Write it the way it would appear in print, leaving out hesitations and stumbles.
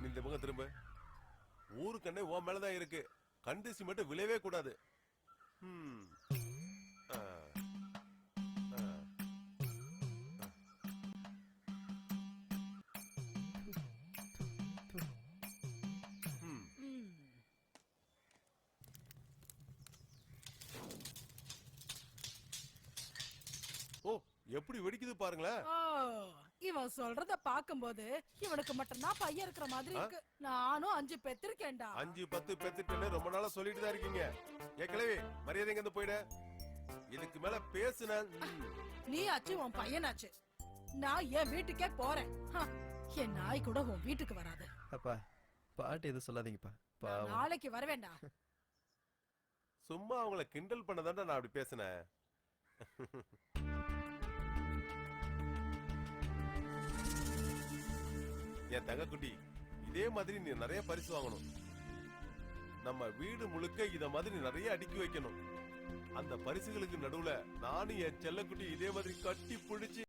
இந்த பக்கம் திரும்ப. ஊரு கண்ணே உன் மேலதான் இருக்கு. கண்டிசி மட்டும் விளையவே கூடாது. ஓ, எப்படி வெடிக்குது பாருங்களேன். இவன் சொல்றத பாக்கும்போது இவனுக்கு மட்டும்தான் பையன் இருக்கிற மாதிரி இருக்கு. நானும் 5 பெத்திருக்கேன்டா. 5 10 பெத்துட்டேன்னு ரொம்ப நாளா சொல்லிட்டு தான் இருக்கீங்க. ஏற்கனவே மரியாதை இங்க இருந்து போயிட. இதுக்கு மேல பேசுன நீ ஆச்சு உன் பையனாச்சு. நான் என் வீட்டுக்கே போறேன். என் நாய் கூட உன் வீட்டுக்கு வராது. அப்பா பாட்டு எதுவும் சொல்லாதீங்கப்பா. நாளைக்கு வரவேண்டா. சும்மா அவங்கள கிண்டல் பண்ணதாண்டா நான் அப்படி பேசினேன். என் தங்க குட்டி, இதே மாதிரி நீ நிறைய பரிசு வாங்கணும். நம்ம வீடு முழுக்க இத மாதிரி நிறைய அடுக்கி வைக்கணும். அந்த பரிசுகளுக்கு நடுவுல நானும் என் செல்லக்குட்டி இதே மாதிரி கட்டி பிடிச்சு